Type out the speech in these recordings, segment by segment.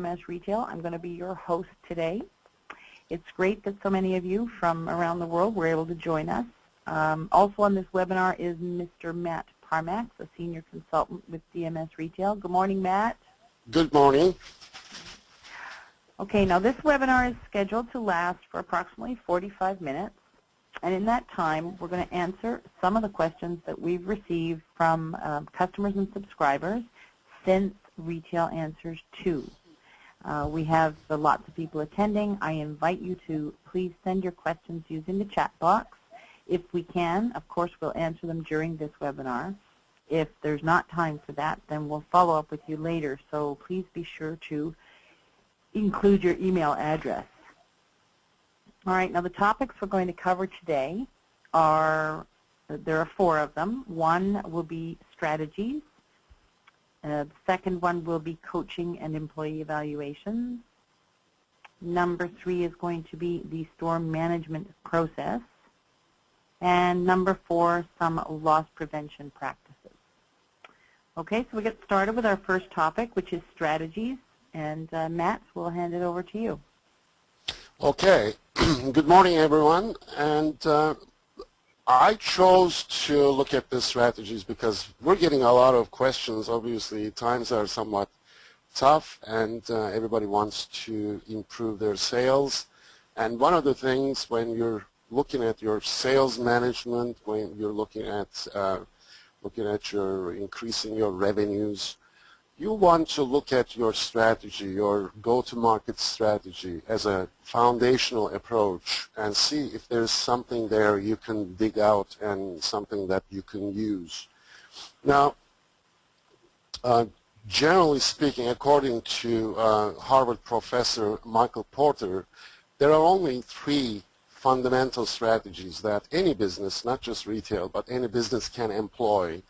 DMS Retail. I'm going to be your host today. It's great that so many of you from around the world were able to join us. Also on this webinar is Mr. Matt Parmax, a senior consultant with DMS Retail. Good morning, Matt. Good morning. Okay, now this webinar is scheduled to last for approximately 45 minutes. And in that time, we're going to answer some of the questions that we've received from customers and subscribers since Retail Answers 2. We have lots of people attending. I invite you to please send your questions using the chat box. If we can, of course, we'll answer them during this webinar. If there's not time for that, then we'll follow up with you later. So please be sure to include your email address. All right, now the topics we're going to cover today are, there are 4 of them. One will be strategies. The second one will be coaching and employee evaluations. Number 3 is going to be the store management process. And number 4, some loss prevention practices. Okay, so we get started with our first topic, which is strategies. And Matt, we'll hand it over to you. Okay. Good morning, everyone. And I chose to look at the strategies because we're getting a lot of questions. Obviously, times are somewhat tough, and everybody wants to improve their sales. And one of the things when you're looking at your sales management, when you're looking at your increasing your revenues, you want to look at your strategy, your go-to-market strategy as a foundational approach and see if there's something there you can dig out and something that you can use. Now, generally speaking, according to Harvard professor Michael Porter, there are only 3 fundamental strategies that any business, not just retail, but any business can employ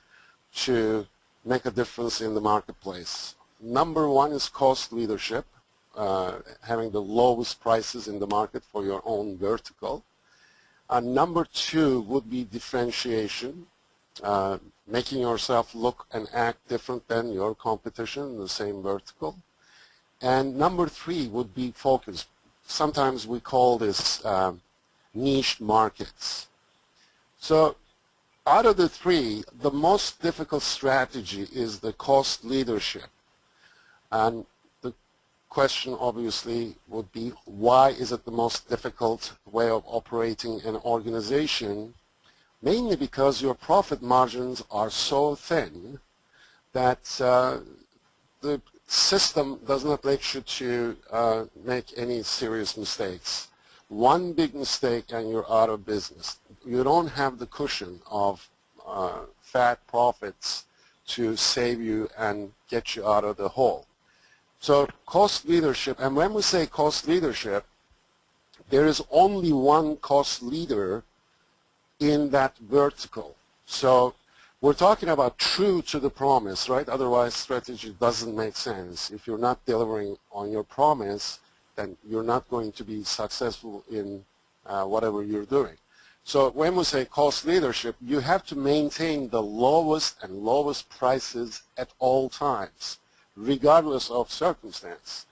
to make a difference in the marketplace. Number 1 is cost leadership, having the lowest prices in the market for your own vertical. Number 2 would be differentiation, making yourself look and act different than your competition in the same vertical. And number 3 would be focus. Sometimes we call this niche markets. So out of the 3, the most difficult strategy is the cost leadership. And the question obviously would be, why is it the most difficult way of operating an organization? Mainly because your profit margins are so thin that the system does not let you to make any serious mistakes. One big mistake and you're out of business. You don't have the cushion of fat profits to save you and get you out of the hole. So cost leadership, and when we say cost leadership, there is only one cost leader in that vertical. So we're talking about true to the promise, right? Otherwise strategy doesn't make sense. If you're not delivering on your promise, then you're not going to be successful in whatever you're doing. So when we say cost leadership, you have to maintain the lowest and lowest prices at all times, regardless of circumstance.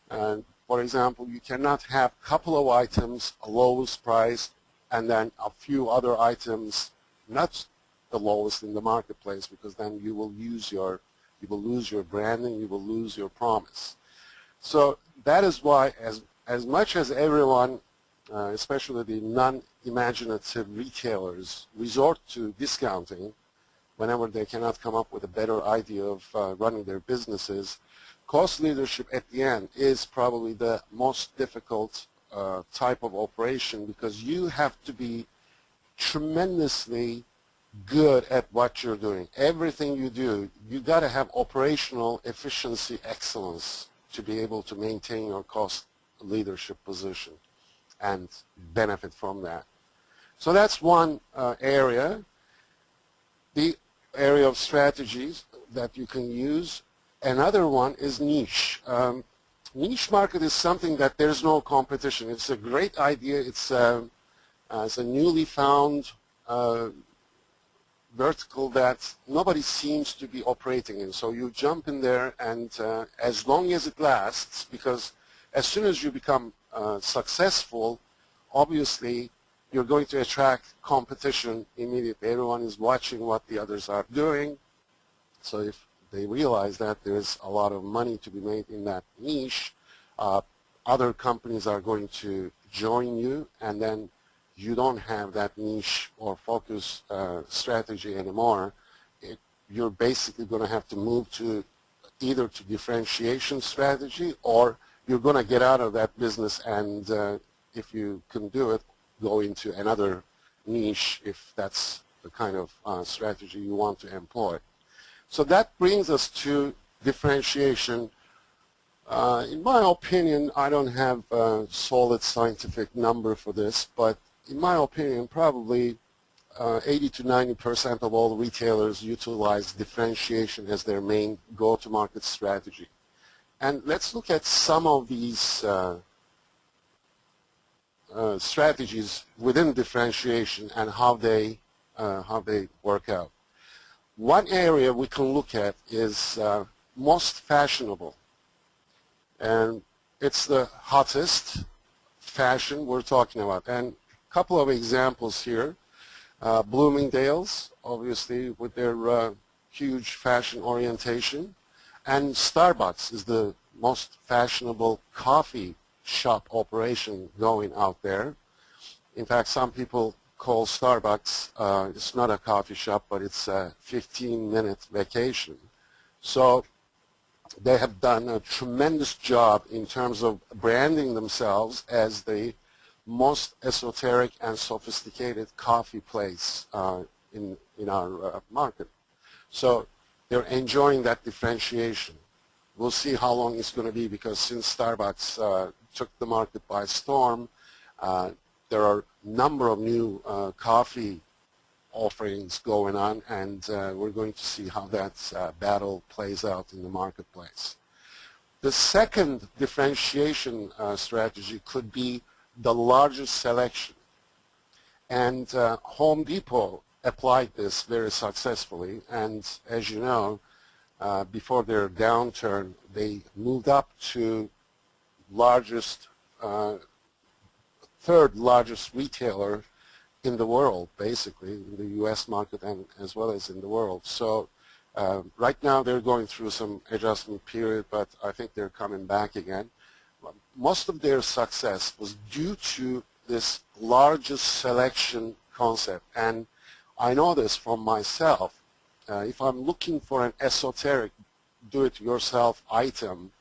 For example, you cannot have a couple of items lowest price and then a few other items not the lowest in the marketplace, because then you will lose your branding, you will lose your promise. So that is why as much as everyone, especially the non-imaginative retailers, resort to discounting whenever they cannot come up with a better idea of running their businesses, cost leadership at the end is probably the most difficult type of operation, because you have to be tremendously good at what you're doing. Everything you do, you got to have operational efficiency excellence to be able to maintain your cost leadership position and benefit from that. So that's one area. The area of strategies that you can use. Another one is niche. Niche market is something that there's no competition. It's a great idea. It's a newly found vertical that nobody seems to be operating in. So you jump in there, and as long as it lasts, because as soon as you become successful, obviously you're going to attract competition immediately. Everyone is watching what the others are doing. So if they realize that there's a lot of money to be made in that niche, other companies are going to join you, and then you don't have that niche or focus strategy anymore. You're basically going to have to move to either to differentiation strategy, or you're going to get out of that business, and if you can do it, go into another niche if that's the kind of strategy you want to employ. So that brings us to differentiation. In my opinion, I don't have a solid scientific number for this, but in my opinion, probably 80 to 90% of all retailers utilize differentiation as their main go-to-market strategy. And let's look at some of these strategies within differentiation and how they work out. One area we can look at is most fashionable, and it's the hottest fashion we're talking about. And a couple of examples here. Bloomingdale's, obviously, with their huge fashion orientation, and Starbucks is the most fashionable coffee shop operation going out there. In fact, some people call Starbucks, it's not a coffee shop, but it's a 15-minute vacation. So they have done a tremendous job in terms of branding themselves as the most esoteric and sophisticated coffee place in our market. So they're enjoying that differentiation. We'll see how long it's going to be, because since Starbucks took the market by storm, there are a number of new coffee offerings going on, and we're going to see how that battle plays out in the marketplace. The second differentiation strategy could be the largest selection. And Home Depot applied this very successfully, and as you know, before their downturn, they moved up to largest third largest retailer in the world, basically, in the U.S. market and as well as in the world. So right now they're going through some adjustment period, but I think they're coming back again. Most of their success was due to this largest selection concept. And I know this from myself. If I'm looking for an esoteric do-it-yourself item,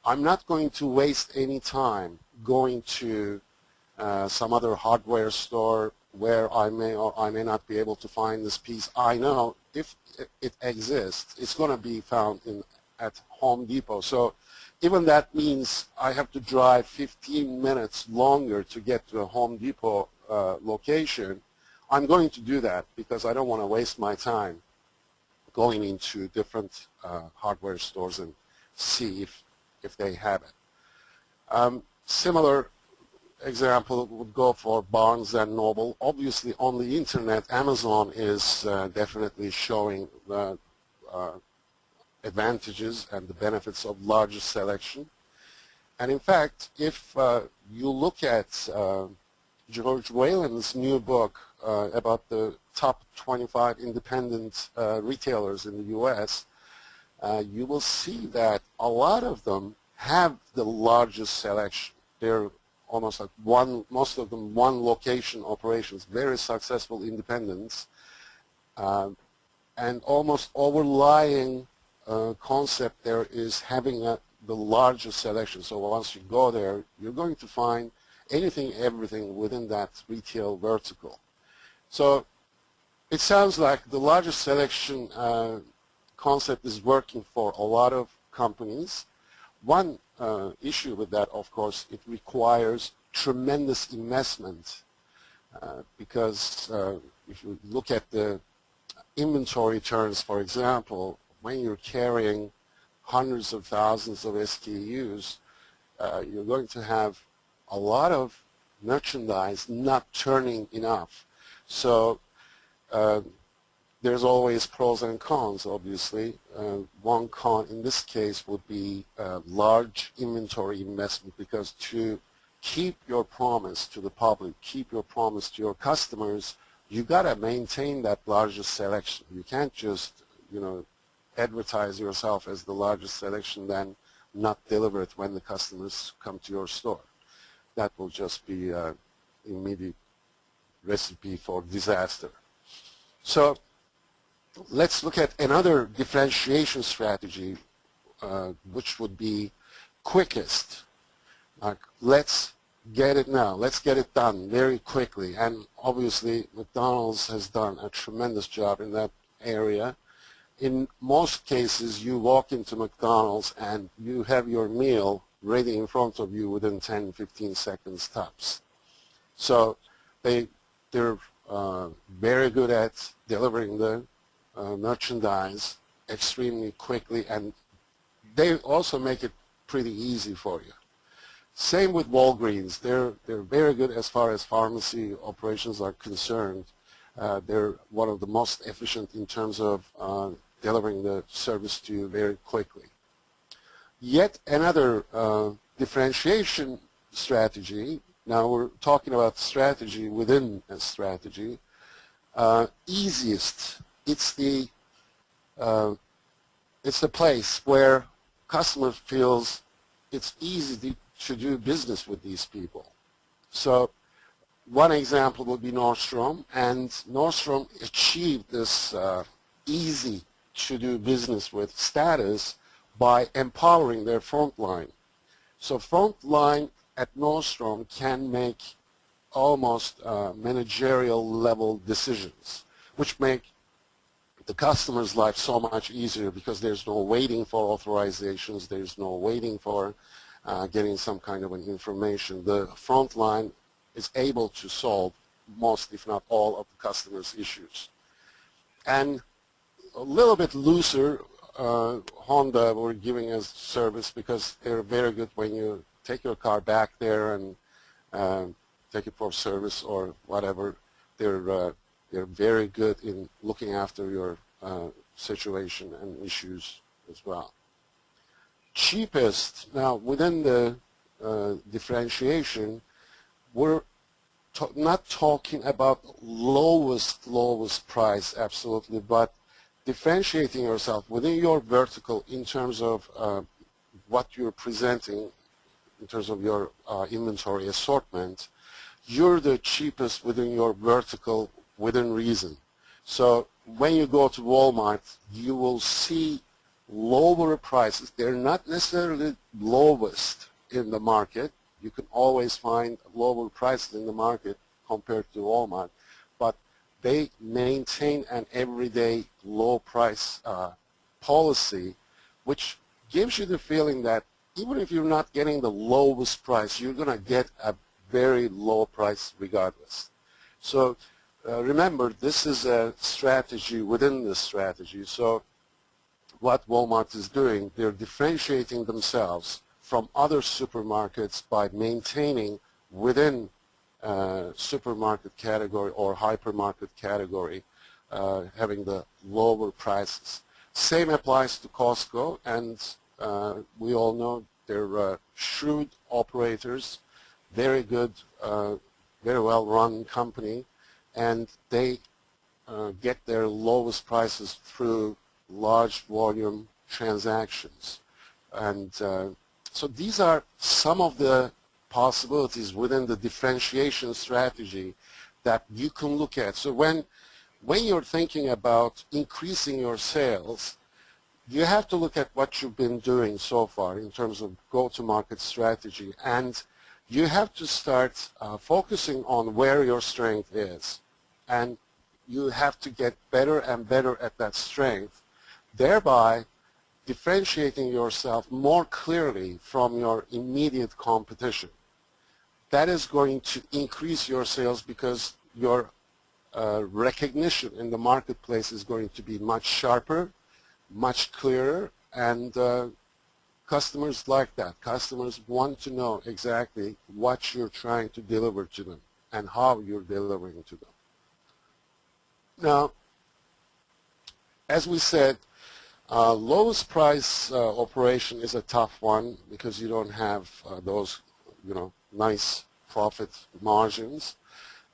I'm not going to waste any time going to some other hardware store where I may or I may not be able to find this piece. I know if it exists, it's going to be found at Home Depot. So even that means I have to drive 15 minutes longer to get to a Home Depot location. I'm going to do that because I don't want to waste my time going into different hardware stores and see if they have it. Similar example would go for Barnes & Noble. Obviously, on the internet, Amazon is definitely showing the advantages and the benefits of larger selection. And in fact, if you look at George Whalen's new book about the top 25 independent retailers in the U.S., you will see that a lot of them have the largest selection. They're almost like most of them one location operations, very successful independents, and almost overlying concept there is having the largest selection. So once you go there, you're going to find anything, everything within that retail vertical. So it sounds like the largest selection concept is working for a lot of companies. One issue with that, of course, it requires tremendous investment because if you look at the inventory turns, for example, when you're carrying hundreds of thousands of SKUs, you're going to have a lot of merchandise not turning enough. So There's always pros and cons, obviously. One con in this case would be large inventory investment, because to keep your promise to the public, keep your promise to your customers, you got to maintain that largest selection. You can't just, advertise yourself as the largest selection, then not deliver it when the customers come to your store. That will just be an immediate recipe for disaster. So let's look at another differentiation strategy, which would be quickest. Let's get it now. Let's get it done very quickly. And obviously, McDonald's has done a tremendous job in that area. In most cases, you walk into McDonald's and you have your meal ready in front of you within 10, 15 seconds tops. So they're very good at delivering the merchandise extremely quickly, and they also make it pretty easy for you. Same with Walgreens. They're very good as far as pharmacy operations are concerned. They're one of the most efficient in terms of delivering the service to you very quickly. Yet another differentiation strategy. Now we're talking about strategy within a strategy. Easiest. It's the place where customer feels it's easy to do business with these people. So one example would be Nordstrom, and Nordstrom achieved this easy to do business with status by empowering their frontline. So frontline at Nordstrom can make almost managerial level decisions, which make the customer's life so much easier, because there's no waiting for authorizations, there's no waiting for getting some kind of an information. The frontline is able to solve most, if not all, of the customer's issues. And a little bit looser, Honda were giving us service, because they're very good when you take your car back there and take it for service or whatever. They're very good in looking after your situation and issues as well. Cheapest. Now, within the differentiation, we're not talking about lowest price, absolutely, but differentiating yourself within your vertical in terms of what you're presenting, in terms of your inventory assortment. You're the cheapest within your vertical within reason. So when you go to Walmart, you will see lower prices. They're not necessarily lowest in the market. You can always find lower prices in the market compared to Walmart, but they maintain an everyday low price policy, which gives you the feeling that even if you're not getting the lowest price, you're going to get a very low price regardless. So remember, this is a strategy within the strategy. So what Walmart is doing, they're differentiating themselves from other supermarkets by maintaining within supermarket category or hypermarket category, having the lower prices. Same applies to Costco, and we all know they're shrewd operators, very good, very well run company, and they get their lowest prices through large volume transactions. And so these are some of the possibilities within the differentiation strategy that you can look at. So when you're thinking about increasing your sales, you have to look at what you've been doing so far in terms of go-to-market strategy, and you have to start focusing on where your strength is, and you have to get better and better at that strength, thereby differentiating yourself more clearly from your immediate competition. That is going to increase your sales, because your recognition in the marketplace is going to be much sharper, much clearer, and customers like that. Customers want to know exactly what you're trying to deliver to them and how you're delivering to them. Now, as we said, lowest price operation is a tough one because you don't have those, nice profit margins.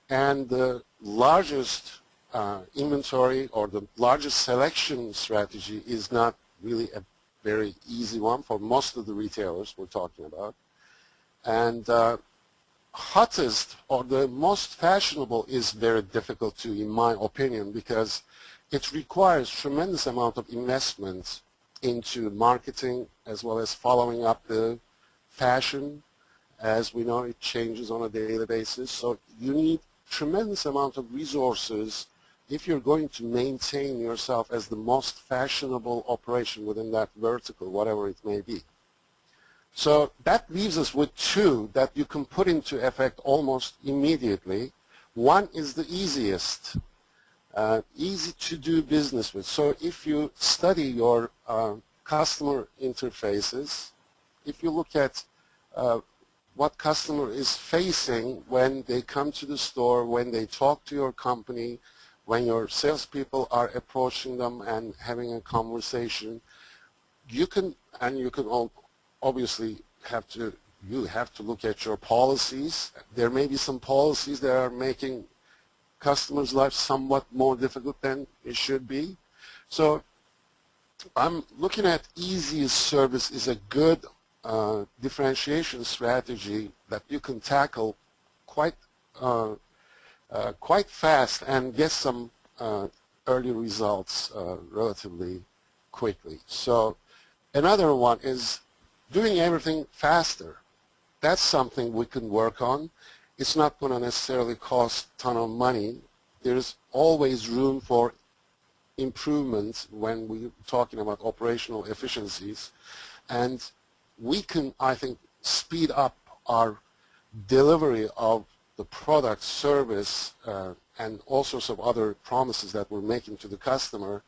And the largest inventory or the largest selection strategy is not really a very easy one for most of the retailers we're talking about. And hottest or the most fashionable is very difficult to, in my opinion, because it requires tremendous amount of investment into marketing as well as following up the fashion. As we know, it changes on a daily basis. So you need tremendous amount of resources if you're going to maintain yourself as the most fashionable operation within that vertical, whatever it may be. So that leaves us with two that you can put into effect almost immediately. One is the easiest, easy to do business with. So if you study your customer interfaces, if you look at what customer is facing when they come to the store, when they talk to your company, when your salespeople are approaching them and having a conversation, you can obviously you have to look at your policies. There may be some policies that are making customers' lives somewhat more difficult than it should be. So I'm looking at easiest service is a good differentiation strategy that you can tackle quite fast and get some early results relatively quickly. So another one is doing everything faster. That's something we can work on. It's not going to necessarily cost a ton of money. There's always room for improvement when we're talking about operational efficiencies. And we can, I think, speed up our delivery of the product, service, and all sorts of other promises that we're making to the customer.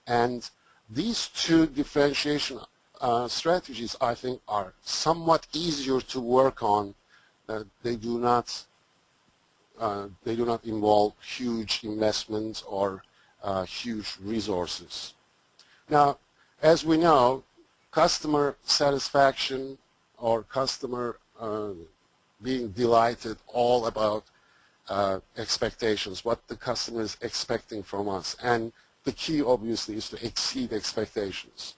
And these two differentiation strategies, I think, are somewhat easier to work on. They do not involve huge investments or huge resources. Now, as we know, customer satisfaction or customer being delighted, all about expectations, what the customer is expecting from us. And the key, obviously, is to exceed expectations.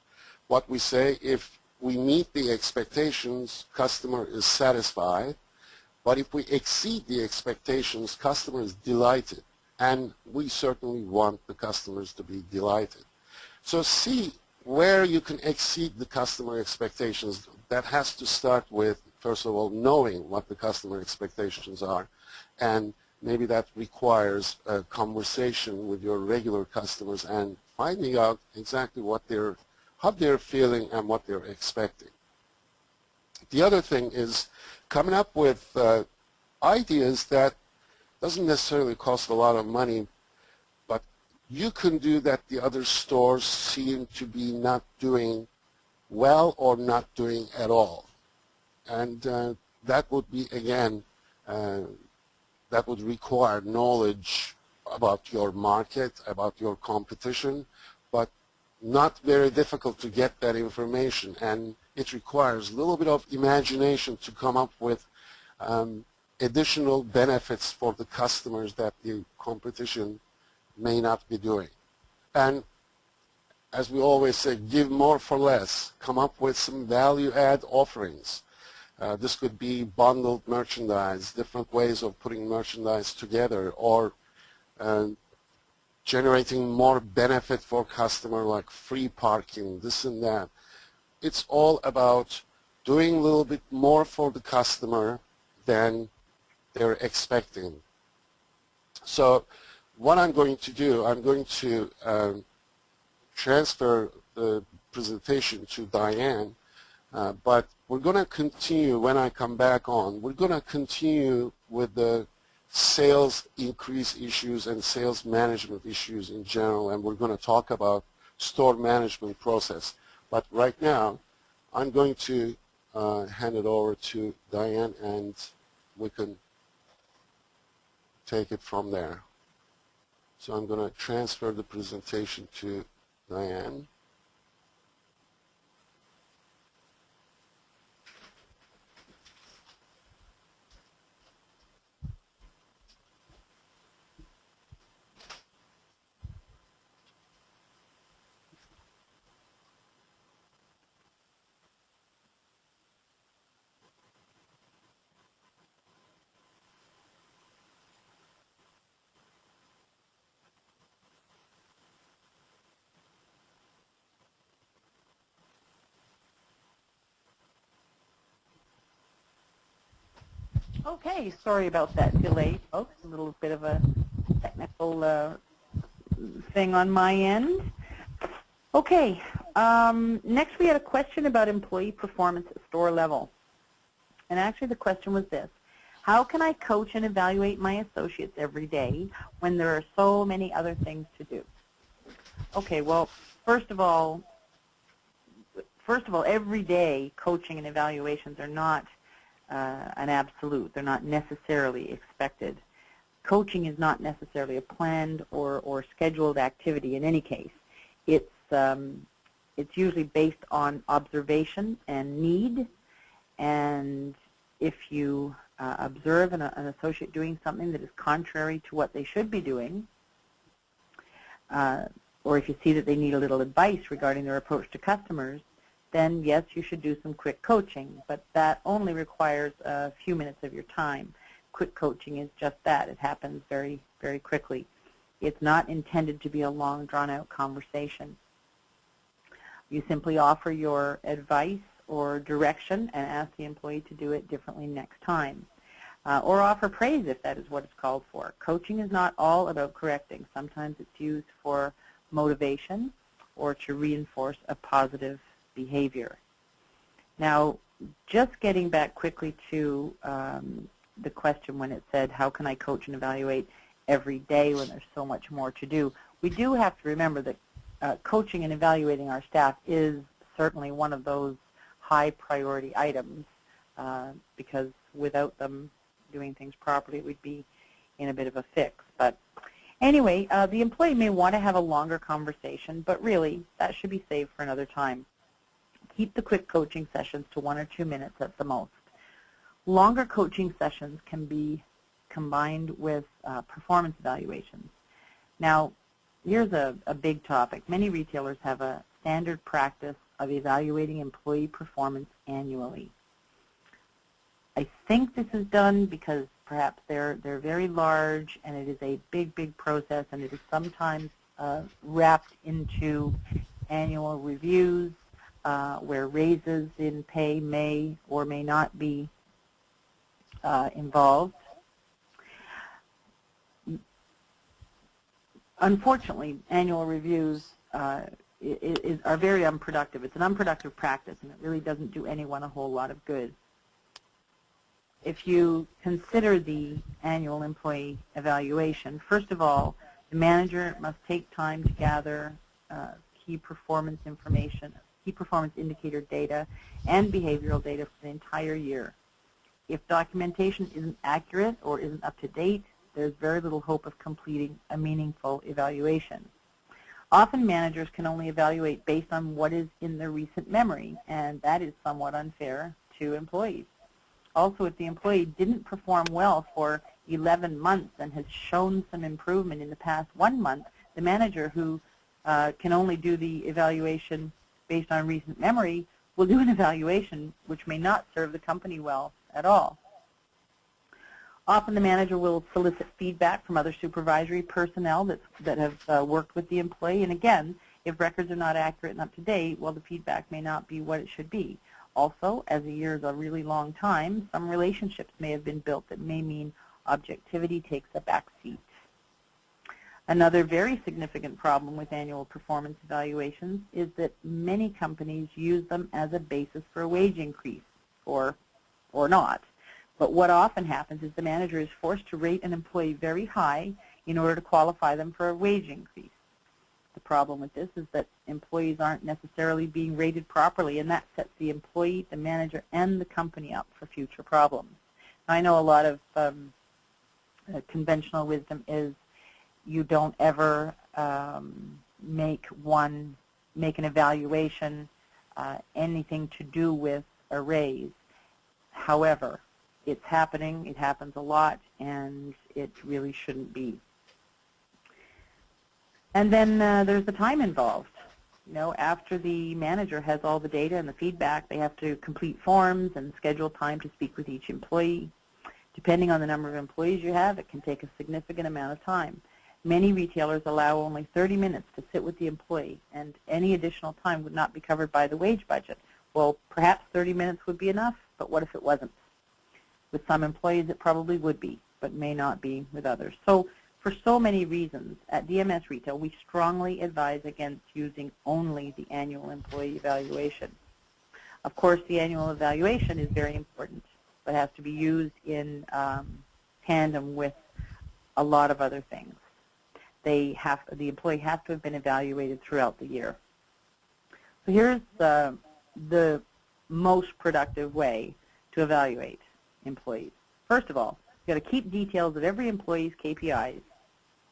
What we say, if we meet the expectations, customer is satisfied. But if we exceed the expectations, customer is delighted. And we certainly want the customers to be delighted. So see where you can exceed the customer expectations. That has to start with, first of all, knowing what the customer expectations are. And maybe that requires a conversation with your regular customers and finding out exactly how they're feeling and what they're expecting. The other thing is coming up with ideas that doesn't necessarily cost a lot of money, but you can do that the other stores seem to be not doing well or not doing at all. And that would be, again, that would require knowledge about your market, about your competition, but not very difficult to get that information. And it requires a little bit of imagination to come up with additional benefits for the customers that the competition may not be doing. And as we always say, give more for less. Come up with some value-add offerings. This could be bundled merchandise, different ways of putting merchandise together, or generating more benefit for customer, like free parking, this and that. It's all about doing a little bit more for the customer than they're expecting. So what I'm going to do, I'm going to transfer the presentation to Diane, but we're going to continue when I come back on. We're going to continue with the sales increase issues and sales management issues in general, and we're going to talk about store management process. But right now, I'm going to hand it over to Diane, and we can take it from there. So I'm going to transfer the presentation to Diane. Okay, sorry about that delay, folks. A little bit of a technical thing on my end. Okay, next we had a question about employee performance at store level. And actually the question was this: how can I coach and evaluate my associates every day when there are so many other things to do? Okay, well, first of all, every day coaching and evaluations are not an absolute. They're not necessarily expected. Coaching is not necessarily a planned or scheduled activity in any case. It's usually based on observation and need, and if you observe an associate doing something that is contrary to what they should be doing, or if you see that they need a little advice regarding their approach to customers, then yes, you should do some quick coaching, but that only requires a few minutes of your time. Quick coaching is just that. It happens very, very quickly. It's not intended to be a long, drawn-out conversation. You simply offer your advice or direction and ask the employee to do it differently next time. Or offer praise if that is what it's called for. Coaching is not all about correcting. Sometimes it's used for motivation or to reinforce a positive behavior. Now, just getting back quickly to the question when it said, how can I coach and evaluate every day when there's so much more to do? We do have to remember that coaching and evaluating our staff is certainly one of those high priority items because without them doing things properly, we'd be in a bit of a fix. But anyway, the employee may want to have a longer conversation, but really that should be saved for another time. Keep the quick coaching sessions to 1 or 2 minutes at the most. Longer coaching sessions can be combined with performance evaluations. Now, here's a big topic. Many retailers have a standard practice of evaluating employee performance annually. I think this is done because perhaps they're very large and it is a big, big process, and it is sometimes wrapped into annual reviews where raises in pay may or may not be involved. Unfortunately, annual reviews are very unproductive. It's an unproductive practice, and it really doesn't do anyone a whole lot of good. If you consider the annual employee evaluation, first of all, the manager must take time to gather key performance information, key performance indicator data, and behavioral data for the entire year. If documentation isn't accurate or isn't up to date, there's very little hope of completing a meaningful evaluation. Often managers can only evaluate based on what is in their recent memory, and that is somewhat unfair to employees. Also, if the employee didn't perform well for 11 months and has shown some improvement in the past 1 month, the manager who can only do the evaluation based on recent memory will do an evaluation which may not serve the company well at all. Often the manager will solicit feedback from other supervisory personnel that have worked with the employee, and again, if records are not accurate and up to date, well, the feedback may not be what it should be. Also, as a year is a really long time, some relationships may have been built that may mean objectivity takes a back seat. Another very significant problem with annual performance evaluations is that many companies use them as a basis for a wage increase, or not. But what often happens is the manager is forced to rate an employee very high in order to qualify them for a wage increase. The problem with this is that employees aren't necessarily being rated properly, and that sets the employee, the manager, and the company up for future problems. Now, I know a lot of conventional wisdom is you don't ever make an evaluation, anything to do with a raise. However, it's happening, it happens a lot, and it really shouldn't be. And then there's the time involved. You know, after the manager has all the data and the feedback, they have to complete forms and schedule time to speak with each employee. Depending on the number of employees you have, it can take a significant amount of time. Many retailers allow only 30 minutes to sit with the employee, and any additional time would not be covered by the wage budget. Well, perhaps 30 minutes would be enough, but what if it wasn't? With some employees, it probably would be, but may not be with others. So for so many reasons, at DMS Retail, we strongly advise against using only the annual employee evaluation. Of course, the annual evaluation is very important, but has to be used in tandem with a lot of other things. The employee has to have been evaluated throughout the year. So here's the most productive way to evaluate employees. First of all, you've got to keep details of every employee's KPIs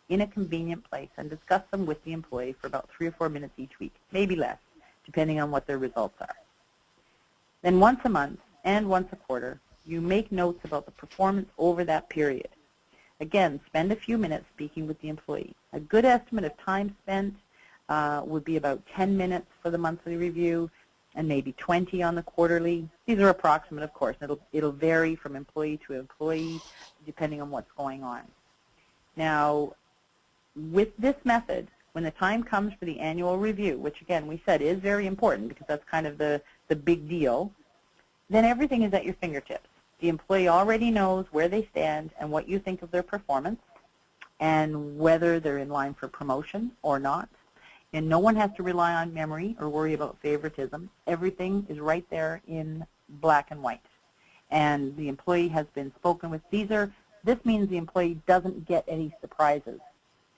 in a convenient place and discuss them with the employee for about 3 or 4 minutes each week, maybe less, depending on what their results are. Then once a month and once a quarter, you make notes about the performance over that period. Again, spend a few minutes speaking with the employee. A good estimate of time spent would be about 10 minutes for the monthly review and maybe 20 on the quarterly. These are approximate, of course. It'll vary from employee to employee depending on what's going on. Now, with this method, when the time comes for the annual review, which again we said is very important because that's kind of the big deal, then everything is at your fingertips. The employee already knows where they stand and what you think of their performance and whether they're in line for promotion or not. And no one has to rely on memory or worry about favoritism. Everything is right there in black and white. And the employee has been spoken with. This means the employee doesn't get any surprises.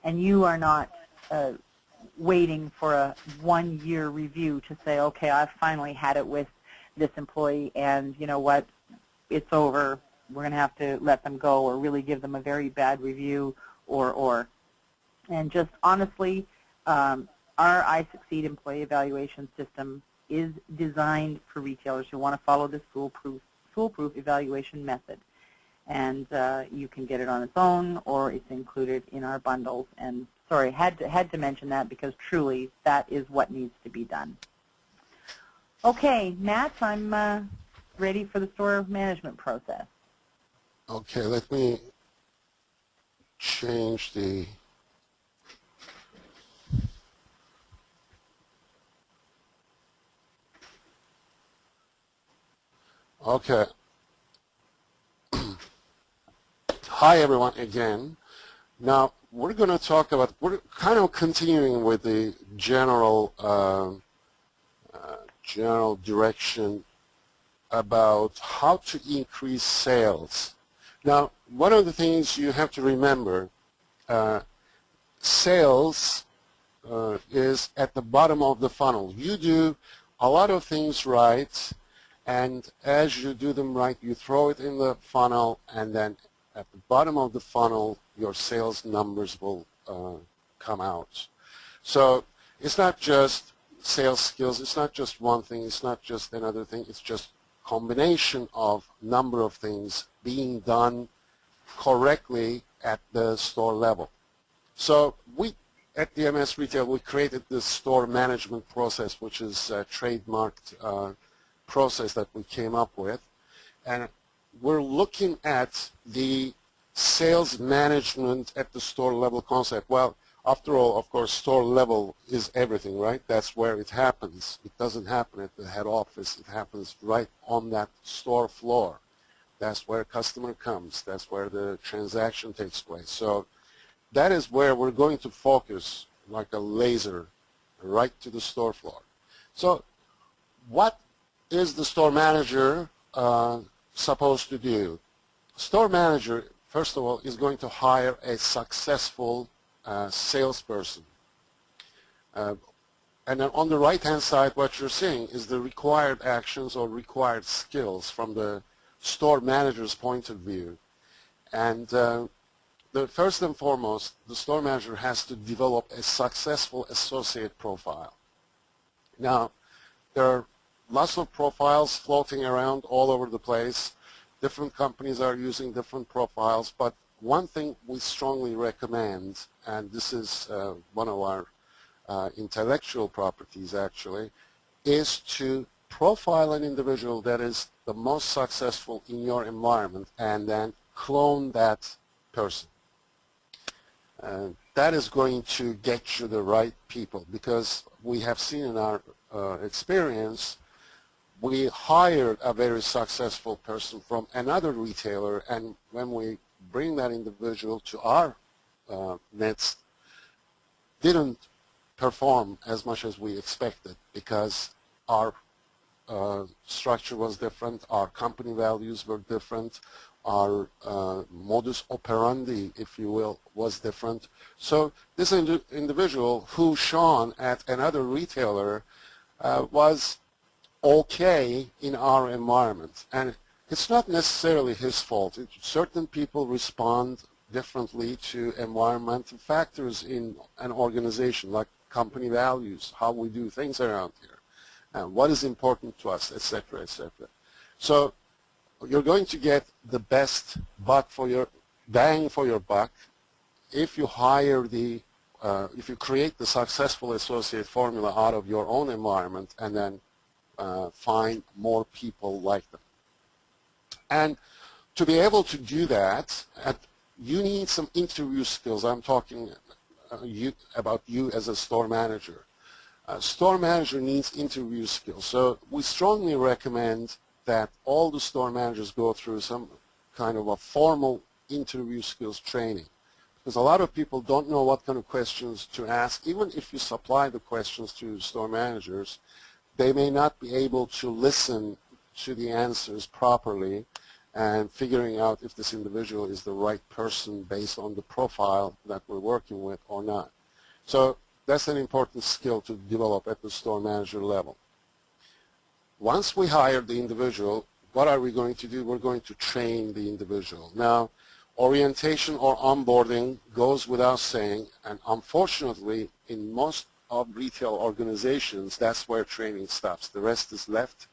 And you are not waiting for a one-year review to say, okay, I've finally had it with this employee, and you know what, it's over. We're going to have to let them go or really give them a very bad review And just honestly, our iSucceed employee evaluation system is designed for retailers who want to follow this foolproof evaluation method. And you can get it on its own, or it's included in our bundles. And sorry, had to mention that because truly that is what needs to be done. Okay, Matt, I'm ready for the store management process. Okay, let me change the okay. Hi everyone again. Now we're going to talk about, we're kind of continuing with the general direction about how to increase sales. Now, one of the things you have to remember, sales is at the bottom of the funnel. You do a lot of things right, and as you do them right, you throw it in the funnel, and then at the bottom of the funnel, your sales numbers will come out. So it's not just sales skills, it's not just one thing, it's not just another thing, it's just combination of number of things being done correctly at the store level. So we at DMS Retail, we created this store management process, which is a trademarked process that we came up with, and we're looking at the sales management at the store level concept. Well, after all, of course, store level is everything, right? That's where it happens. It doesn't happen at the head office. It happens right on that store floor. That's where customer comes. That's where the transaction takes place. So that is where we're going to focus like a laser right to the store floor. So what is the store manager supposed to do? Store manager, first of all, is going to hire a successful salesperson. And then on the right-hand side, what you're seeing is the required actions or required skills from the store manager's point of view. And the first and foremost, the store manager has to develop a successful associate profile. Now, there are lots of profiles floating around all over the place. Different companies are using different profiles, but one thing we strongly recommend, and this is one of our intellectual properties actually, is to profile an individual that is the most successful in your environment and then clone that person. That is going to get you the right people, because we have seen in our experience, we hired a very successful person from another retailer, and when we bring that individual to our midst, didn't perform as much as we expected, because our structure was different, our company values were different, our modus operandi, if you will, was different. So this individual who shone at another retailer was okay in our environment. And it's not necessarily his fault. Certain people respond differently to environmental factors in an organization, like company values, how we do things around here, and what is important to us, etc., etc. So you're going to get the best bang for your buck if you hire if you create the successful associate formula out of your own environment and then find more people like them. And to be able to do that, you need some interview skills. I'm talking about you as a store manager. Store manager needs interview skills. So we strongly recommend that all the store managers go through some kind of a formal interview skills training, because a lot of people don't know what kind of questions to ask. Even if you supply the questions to store managers, they may not be able to listen to the answers properly and figuring out if this individual is the right person based on the profile that we're working with or not. So that's an important skill to develop at the store manager level. Once we hire the individual, what are we going to do? We're going to train the individual. Now, orientation or onboarding goes without saying, and unfortunately, in most of retail organizations, that's where training stops. The rest is left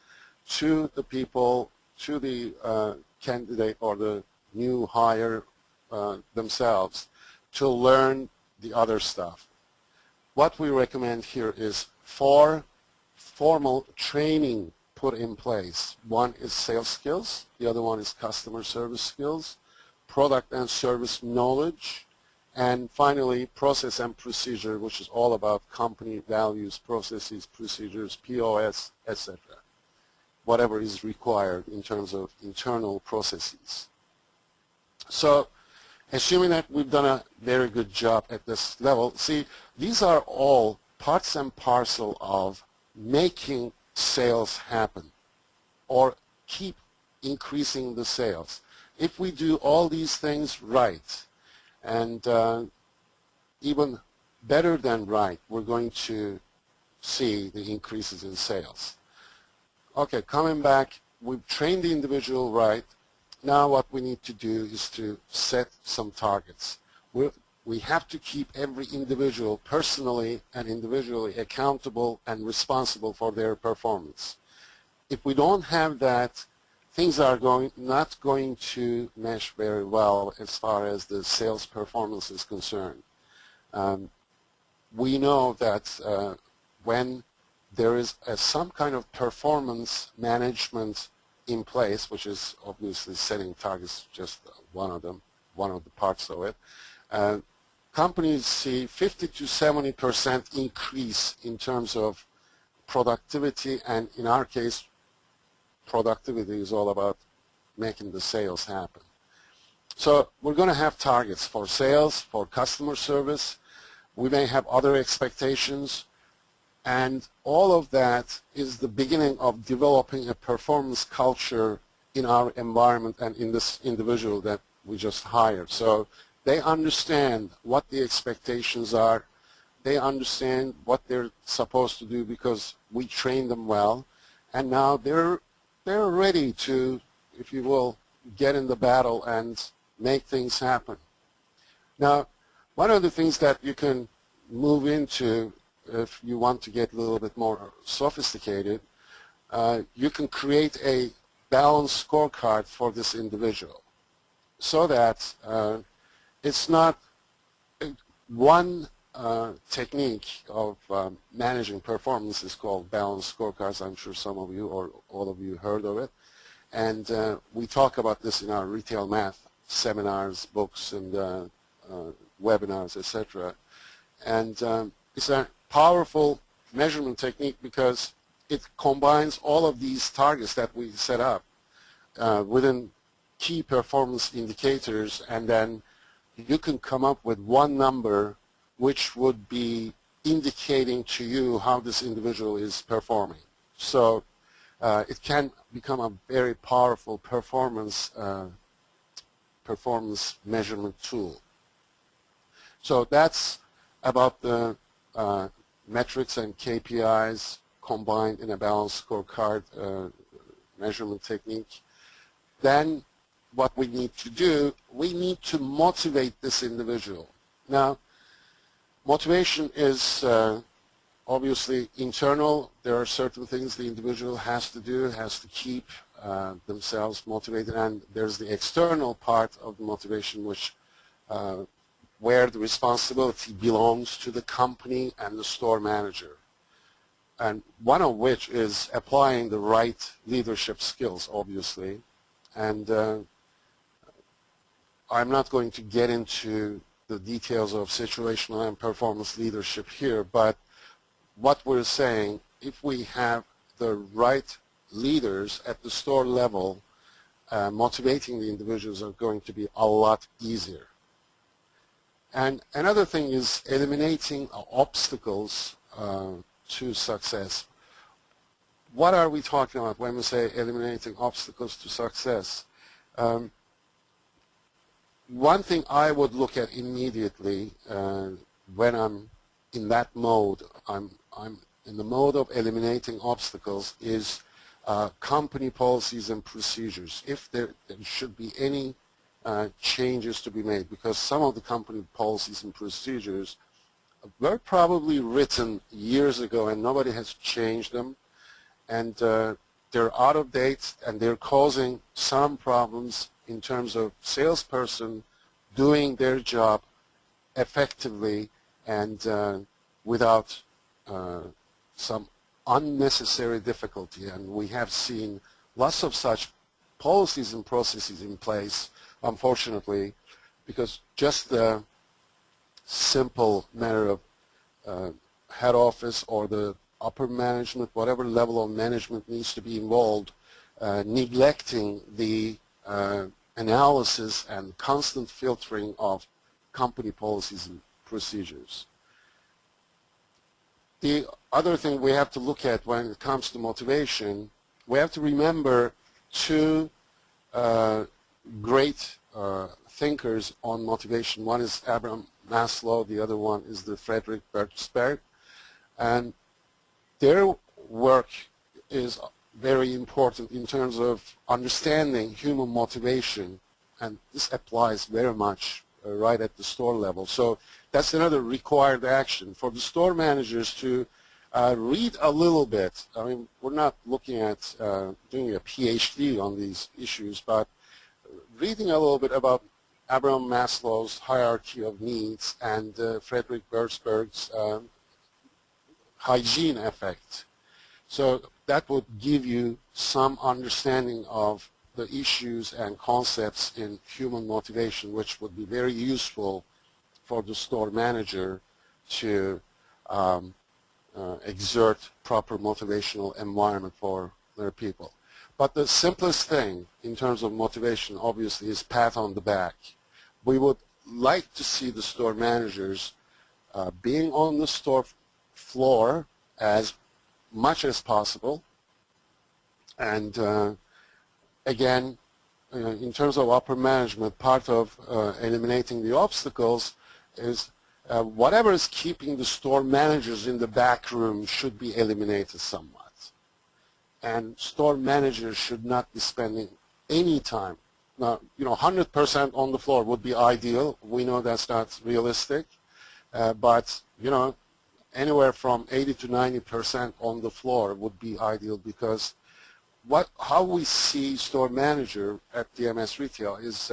to the people, to the candidate or the new hire themselves to learn the other stuff. What we recommend here is 4 formal training put in place. One is sales skills, the other one is customer service skills, product and service knowledge, and finally process and procedure, which is all about company values, processes, procedures, POS, etc. Whatever is required in terms of internal processes. So assuming that we've done a very good job at this level, see, these are all parts and parcel of making sales happen or keep increasing the sales. If we do all these things right, and even better than right, we're going to see the increases in sales. Okay, coming back, we've trained the individual right. Now what we need to do is to set some targets. We have to keep every individual personally and individually accountable and responsible for their performance. If we don't have that, things are not going to mesh very well as far as the sales performance is concerned. We know that when there is some kind of performance management in place, which is obviously setting targets, just one of them, one of the parts of it, companies see 50 to 70% increase in terms of productivity, and in our case, productivity is all about making the sales happen. So we're going to have targets for sales, for customer service. We may have other expectations, and all of that is the beginning of developing a performance culture in our environment and in this individual that we just hired. So they understand what the expectations are. They understand what they're supposed to do because we train them well, and now they're ready to, if you will, get in the battle and make things happen. Now, one of the things that you can move into if you want to get a little bit more sophisticated, you can create a balanced scorecard for this individual so that it's not one technique of managing performance is called balanced scorecards. I'm sure some of you or all of you heard of it. And we talk about this in our retail math seminars, books, and webinars, etc. And it's a powerful measurement technique because it combines all of these targets that we set up within key performance indicators, and then you can come up with one number which would be indicating to you how this individual is performing. So it can become a very powerful performance measurement tool. So that's about the metrics and KPIs combined in a balanced scorecard measurement technique. Then what we need to do, we need to motivate this individual. Now, motivation is obviously internal. There are certain things the individual has to do, has to keep themselves motivated, and there's the external part of the motivation which where the responsibility belongs to the company and the store manager, and one of which is applying the right leadership skills, obviously. And I'm not going to get into the details of situational and performance leadership here, but what we're saying, if we have the right leaders at the store level, motivating the individuals are going to be a lot easier. And another thing is eliminating obstacles to success. What are we talking about when we say eliminating obstacles to success? One thing I would look at immediately when I'm in that mode, I'm in the mode of eliminating obstacles, is company policies and procedures. If there should be any changes to be made, because some of the company policies and procedures were probably written years ago and nobody has changed them, and they're out of date and they're causing some problems in terms of salesperson doing their job effectively and without some unnecessary difficulty. And we have seen lots of such policies and processes in place, unfortunately, because just the simple matter of head office or the upper management, whatever level of management needs to be involved, neglecting the analysis and constant filtering of company policies and procedures. The other thing we have to look at when it comes to motivation, we have to remember two great thinkers on motivation. One is Abraham Maslow, the other one is the Frederick Bergsberg, and their work is very important in terms of understanding human motivation, and this applies very much right at the store level. So that's another required action for the store managers to read a little bit. I mean, we're not looking at doing a PhD on these issues, but reading a little bit about Abraham Maslow's hierarchy of needs and Frederick Bergsberg's hygiene effect. So that would give you some understanding of the issues and concepts in human motivation, which would be very useful for the store manager to exert proper motivational environment for their people. But the simplest thing in terms of motivation, obviously, is pat on the back. We would like to see the store managers being on the store floor as much as possible. And again, in terms of upper management, part of eliminating the obstacles is whatever is keeping the store managers in the back room should be eliminated somewhat. And store managers should not be spending any time Now, 100% on the floor would be ideal. We know that's not realistic, but anywhere from 80 to 90% on the floor would be ideal, because how we see store manager at DMS Retail is,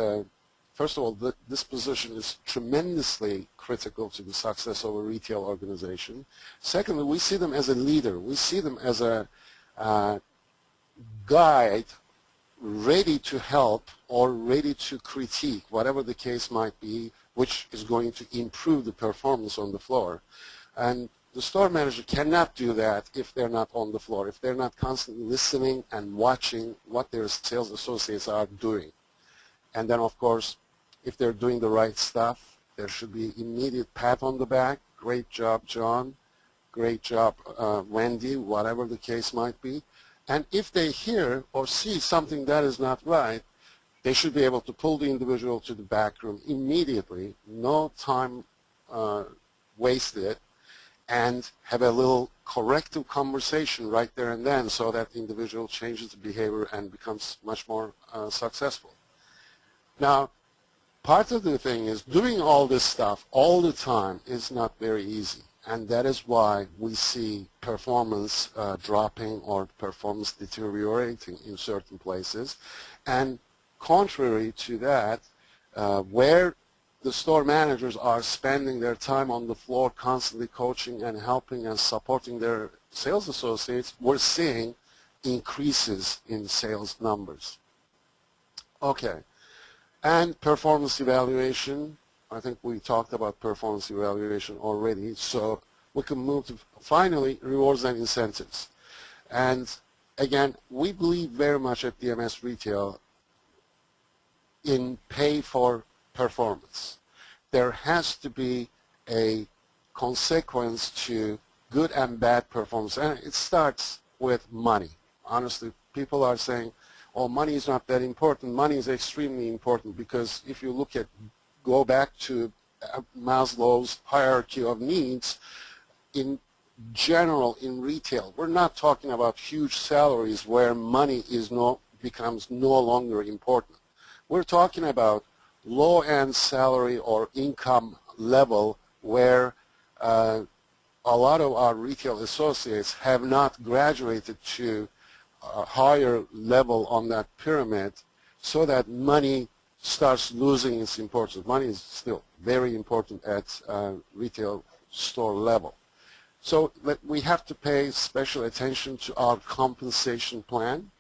first of all, this position is tremendously critical to the success of a retail organization. Secondly, we see them as a leader. We see them as a guide ready to help or ready to critique, whatever the case might be, which is going to improve the performance on the floor. And the store manager cannot do that if they're not on the floor, if they're not constantly listening and watching what their sales associates are doing. And then, of course, if they're doing the right stuff, there should be immediate pat on the back. Great job, John. Great job, Wendy, whatever the case might be. And if they hear or see something that is not right, they should be able to pull the individual to the back room immediately, no time wasted, and have a little corrective conversation right there and then, so that the individual changes the behavior and becomes much more successful. Now, part of the thing is doing all this stuff all the time is not very easy, and that is why we see performance dropping or performance deteriorating in certain places. And contrary to that, where the store managers are spending their time on the floor constantly coaching and helping and supporting their sales associates, we're seeing increases in sales numbers. Okay, and performance evaluation. I think we talked about performance evaluation already, so we can move to finally rewards and incentives. And again, we believe very much at DMS Retail in pay for performance. There has to be a consequence to good and bad performance, and it starts with money. Honestly, people are saying, oh, money is not that important. Money is extremely important, because if you go back to Maslow's hierarchy of needs, in general in retail, we're not talking about huge salaries where money becomes no longer important. We're talking about low-end salary or income level where a lot of our retail associates have not graduated to a higher level on that pyramid, so that money starts losing its importance. Money is still very important at retail store level. So we have to pay special attention to our compensation plan,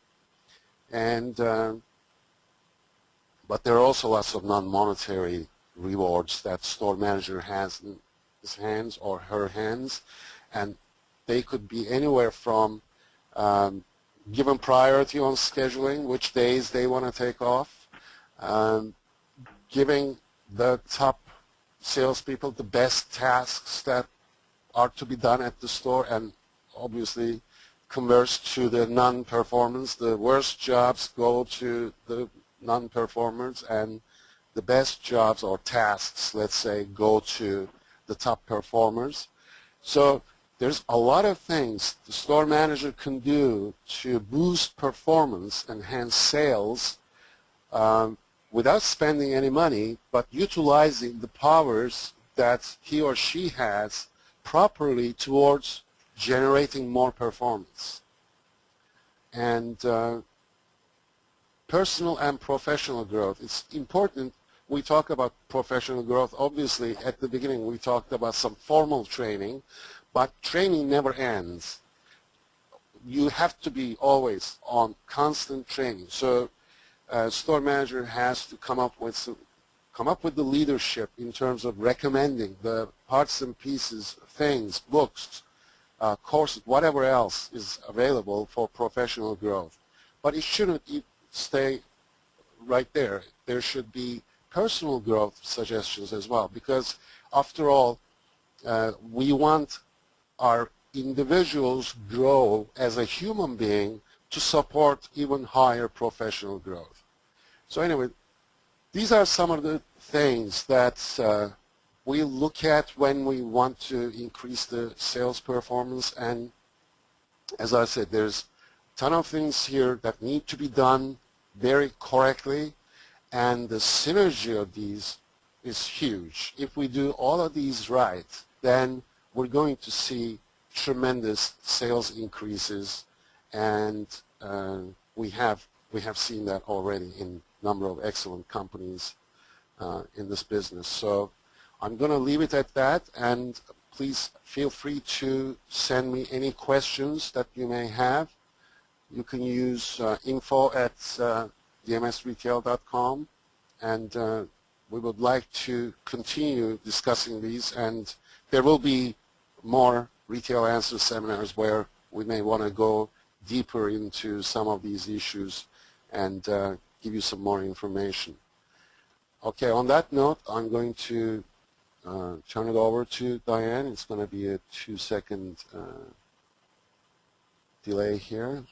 and but there are also lots of non-monetary rewards that store manager has in his hands or her hands, and they could be anywhere from given priority on scheduling, which days they want to take off, giving the top salespeople the best tasks that are to be done at the store, and obviously converse to the non-performance. The worst jobs go to the non-performers, and the best jobs or tasks, let's say, go to the top performers. So there's a lot of things the store manager can do to boost performance, enhance sales, without spending any money, but utilizing the powers that he or she has properly towards generating more performance. And personal and professional growth. It's important. We talk about professional growth. Obviously, at the beginning, we talked about some formal training, but training never ends. You have to be always on constant training. So a store manager has to come up with the leadership in terms of recommending the parts and pieces, things, books, courses, whatever else is available for professional growth. But it shouldn't stay right there. There should be personal growth suggestions as well, because after all, we want our individuals grow as a human being to support even higher professional growth. So anyway, these are some of the things that we look at when we want to increase the sales performance. And as I said, there's a ton of things here that need to be done very correctly, and the synergy of these is huge. If we do all of these right, then we're going to see tremendous sales increases, and we have seen that already in a number of excellent companies in this business. So I'm going to leave it at that, and please feel free to send me any questions that you may have. You can use info@dmsretail.com, and we would like to continue discussing these, and there will be more Retail Answers seminars where we may want to go deeper into some of these issues and give you some more information. Okay, on that note, I'm going to turn it over to Diane. It's going to be a 2-second delay here.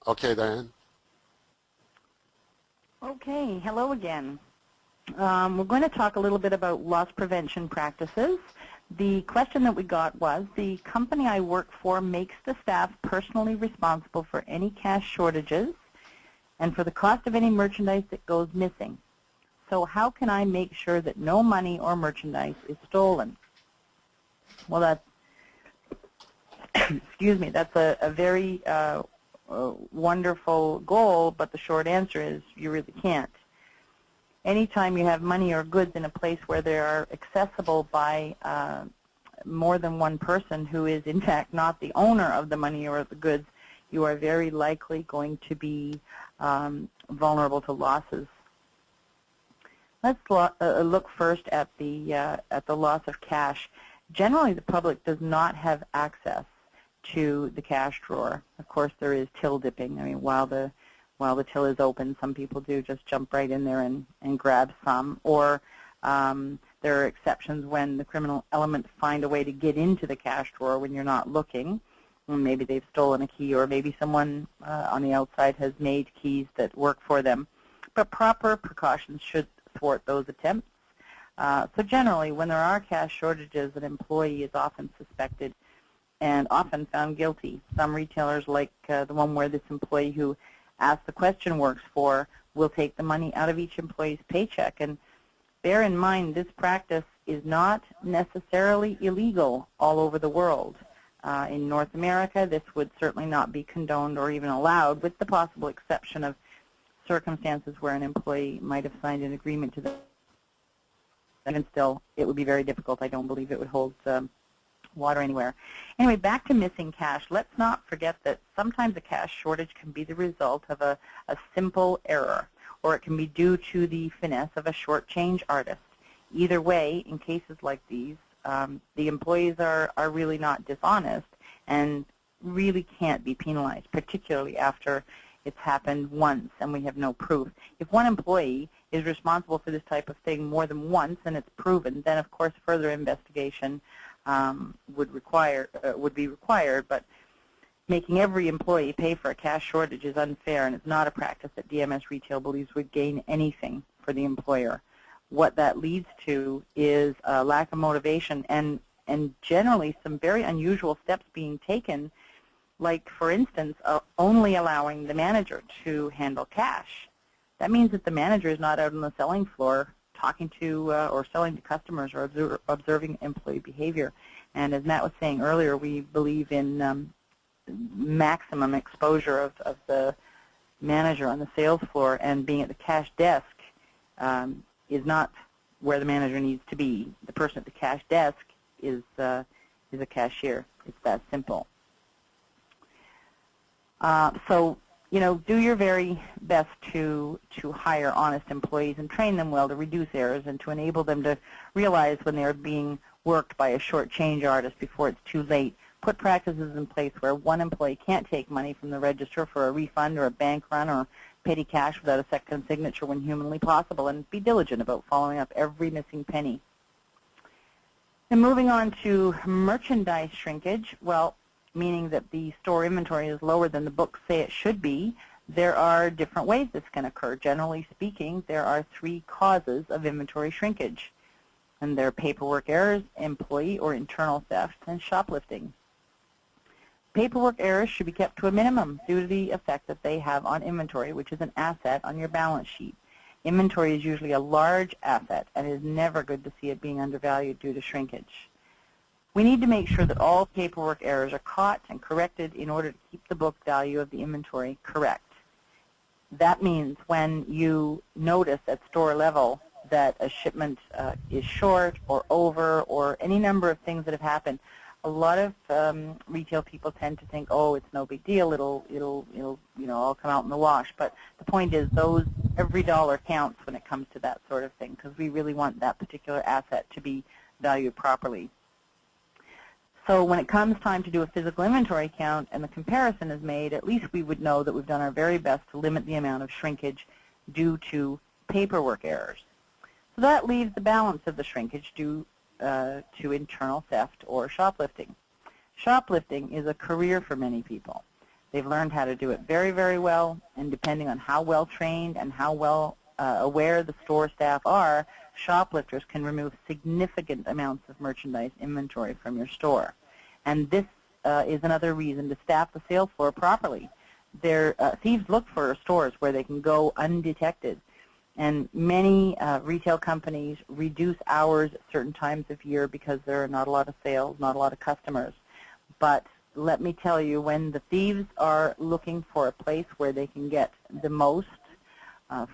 Okay, Diane. Okay, hello again. We're going to talk a little bit about loss prevention practices. The question that we got was, the company I work for makes the staff personally responsible for any cash shortages and for the cost of any merchandise that goes missing. So how can I make sure that no money or merchandise is stolen? Well, that's, excuse me, that's a very wonderful goal, but the short answer is you really can't. Anytime you have money or goods in a place where they are accessible by more than one person who is in fact not the owner of the money or the goods, you are very likely going to be vulnerable to losses. Let's look first at the loss of cash. Generally, the public does not have access to the cash drawer. Of course, there is till dipping. I mean, while the till is open, some people do just jump right in there and grab some. Or there are exceptions when the criminal elements find a way to get into the cash drawer when you're not looking. Maybe they've stolen a key, or maybe someone on the outside has made keys that work for them. But proper precautions should thwart those attempts. So generally, when there are cash shortages, an employee is often suspected and often found guilty. Some retailers, like the one where this employee who asked the question works for, will take the money out of each employee's paycheck. And bear in mind, this practice is not necessarily illegal all over the world. In North America, this would certainly not be condoned or even allowed, with the possible exception of circumstances where an employee might have signed an agreement to that. And still, it would be very difficult. I don't believe it would hold water anywhere. Anyway, back to missing cash. Let's not forget that sometimes a cash shortage can be the result of a simple error, or it can be due to the finesse of a short change artist. Either way, in cases like these, the employees are really not dishonest and really can't be penalized, particularly after it's happened once and we have no proof. If one employee is responsible for this type of thing more than once and it's proven, then of course further investigation would be required, but making every employee pay for a cash shortage is unfair, and it's not a practice that DMS Retail believes would gain anything for the employer. What that leads to is a lack of motivation and generally some very unusual steps being taken, like, for instance, only allowing the manager to handle cash. That means that the manager is not out on the selling floor talking to or selling to customers or observing employee behavior. And as Matt was saying earlier, we believe in maximum exposure of the manager on the sales floor, and being at the cash desk is not where the manager needs to be. The person at the cash desk is a cashier. It's that simple. So, you know, do your very best to hire honest employees and train them well to reduce errors and to enable them to realize when they're being worked by a short change artist before it's too late. Put practices in place where one employee can't take money from the register for a refund or a bank run or petty cash without a second signature when humanly possible, and be diligent about following up every missing penny. And moving on to merchandise shrinkage, well, meaning that the store inventory is lower than the books say it should be, there are different ways this can occur. Generally speaking, there are 3 causes of inventory shrinkage, and they're paperwork errors, employee or internal theft, and shoplifting. paperwork errors should be kept to a minimum due to the effect that they have on inventory, which is an asset on your balance sheet. Inventory is usually a large asset, and it is never good to see it being undervalued due to shrinkage. We need to make sure that all paperwork errors are caught and corrected in order to keep the book value of the inventory correct. That means when you notice at store level that a shipment is short or over or any number of things that have happened, a lot of retail people tend to think, oh, it's no big deal, it'll all come out in the wash. But the point is, every dollar counts when it comes to that sort of thing, because we really want that particular asset to be valued properly. So when it comes time to do a physical inventory count and the comparison is made, at least we would know that we've done our very best to limit the amount of shrinkage due to paperwork errors. So that leaves the balance of the shrinkage due to internal theft or shoplifting. Shoplifting is a career for many people. They've learned how to do it very, very well, and depending on how well trained and how well aware the store staff are, shoplifters can remove significant amounts of merchandise inventory from your store. And this is another reason to staff the sales floor properly. Thieves look for stores where they can go undetected. And many retail companies reduce hours at certain times of year because there are not a lot of sales, not a lot of customers. But let me tell you, when the thieves are looking for a place where they can get the most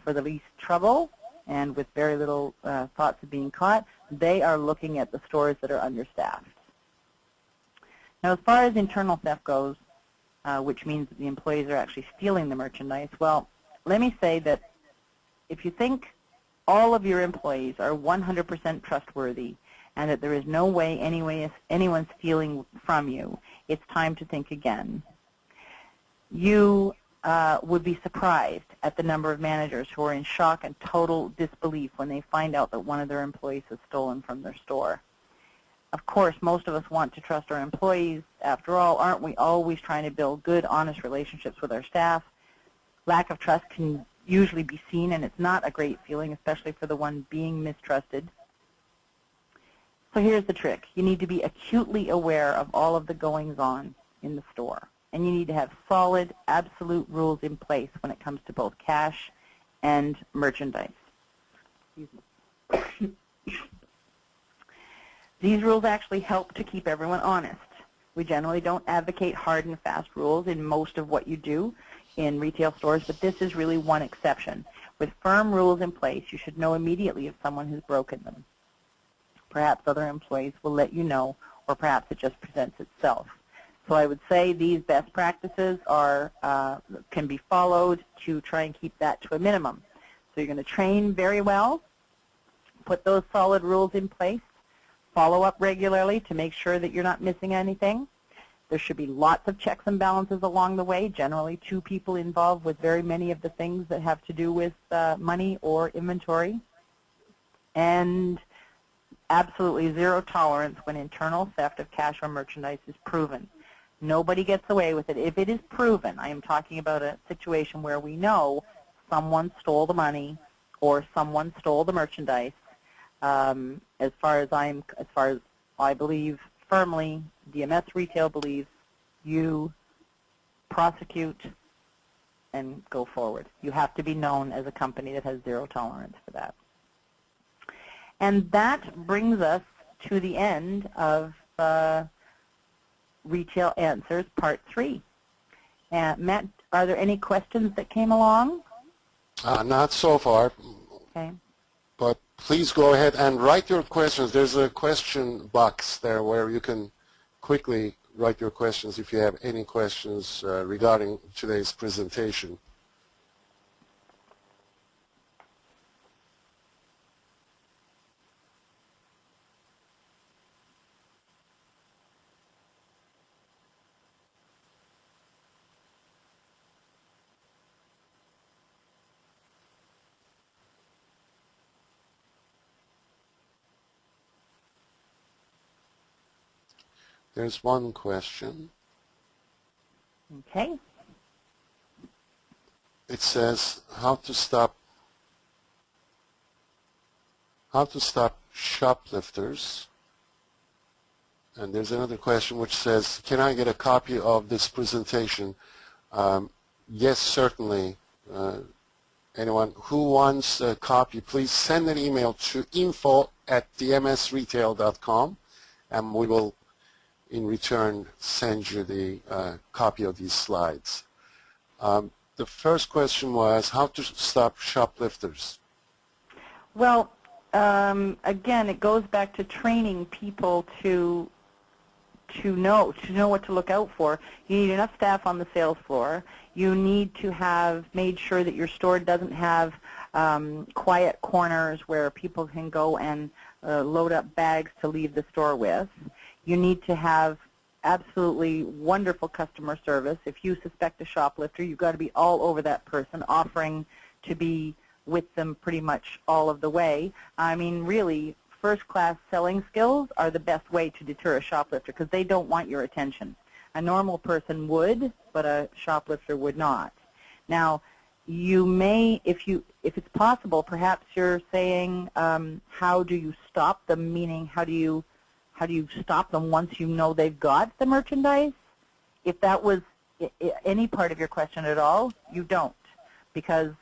for the least trouble and with very little thoughts of being caught, they are looking at the stores that are understaffed. Now, as far as internal theft goes, which means that the employees are actually stealing the merchandise, well, let me say that if you think all of your employees are 100% trustworthy and that there is no way anyone's stealing from you, it's time to think again. You would be surprised at the number of managers who are in shock and total disbelief when they find out that one of their employees has stolen from their store. Of course, most of us want to trust our employees. After all, aren't we always trying to build good, honest relationships with our staff? Lack of trust can usually be seen, and it's not a great feeling, especially for the one being mistrusted. So here's the trick. You need to be acutely aware of all of the goings-on in the store, and you need to have solid, absolute rules in place when it comes to both cash and merchandise. These rules actually help to keep everyone honest. We generally don't advocate hard and fast rules in most of what you do in retail stores, but this is really one exception. With firm rules in place, you should know immediately if someone has broken them. Perhaps other employees will let you know, or perhaps it just presents itself. So I would say these best practices can be followed to try and keep that to a minimum. So you're going to train very well, put those solid rules in place, follow up regularly to make sure that you're not missing anything. There should be lots of checks and balances along the way, generally 2 people involved with very many of the things that have to do with money or inventory. And absolutely zero tolerance when internal theft of cash or merchandise is proven. Nobody gets away with it. If it is proven, I am talking about a situation where we know someone stole the money or someone stole the merchandise. As far as I believe firmly, DMS Retail believes, you prosecute and go forward. You have to be known as a company that has zero tolerance for that. And that brings us to the end of Retail Answers Part 3. Matt, are there any questions that came along? Not so far. Okay. But please go ahead and write your questions. There's a question box there where you can quickly write your questions if you have any questions regarding today's presentation. There's one question. Okay. It says how to stop shoplifters And there's another question which says, can I get a copy of this presentation? Yes, certainly. Anyone who wants a copy, please send an email to info@dmsretail.com, and we will, in return, send you the copy of these slides. The first question was how to stop shoplifters. Well, again, it goes back to training people to know what to look out for. You need enough staff on the sales floor. You need to have made sure that your store doesn't have quiet corners where people can go and load up bags to leave the store with. You need to have absolutely wonderful customer service. If you suspect a shoplifter, you've got to be all over that person, offering to be with them pretty much all of the way. I mean, really, first-class selling skills are the best way to deter a shoplifter because they don't want your attention. A normal person would, but a shoplifter would not. Now, you may, if it's possible, perhaps you're saying, how do you stop them? Meaning, how do you stop them once you know they've got the merchandise? If that was any part of your question at all, you don't, because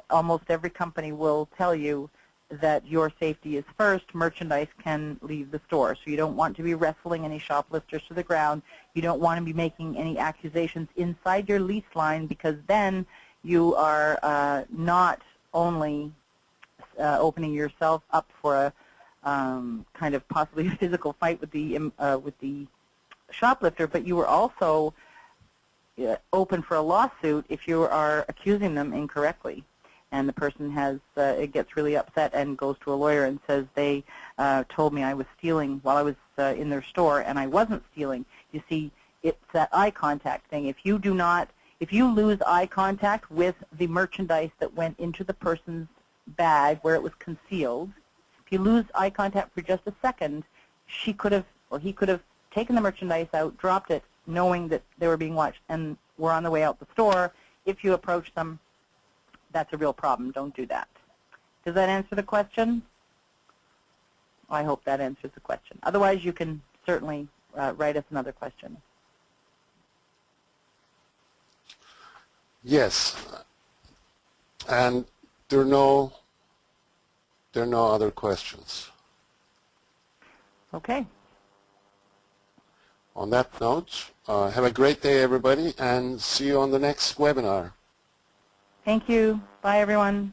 almost every company will tell you that your safety is first. Merchandise can leave the store. So you don't want to be wrestling any shoplifters to the ground. You don't want to be making any accusations inside your lease line, because then you are not only opening yourself up for a kind of possibly a physical fight with the shoplifter, but you are also open for a lawsuit if you are accusing them incorrectly. And the person it gets really upset and goes to a lawyer and says, they told me I was stealing while I was in their store, and I wasn't stealing. You see, it's that eye contact thing. If you lose eye contact with the merchandise that went into the person's bag where it was concealed, if you lose eye contact for just a second, she could have, or he could have taken the merchandise out, dropped it, knowing that they were being watched, and were on the way out the store. If you approach them, that's a real problem. Don't do that. Does that answer the question? I hope that answers the question. Otherwise, you can certainly write us another question. Yes, and there are no other questions. Okay. On that note, have a great day, everybody, and see you on the next webinar. Thank you. Bye, everyone.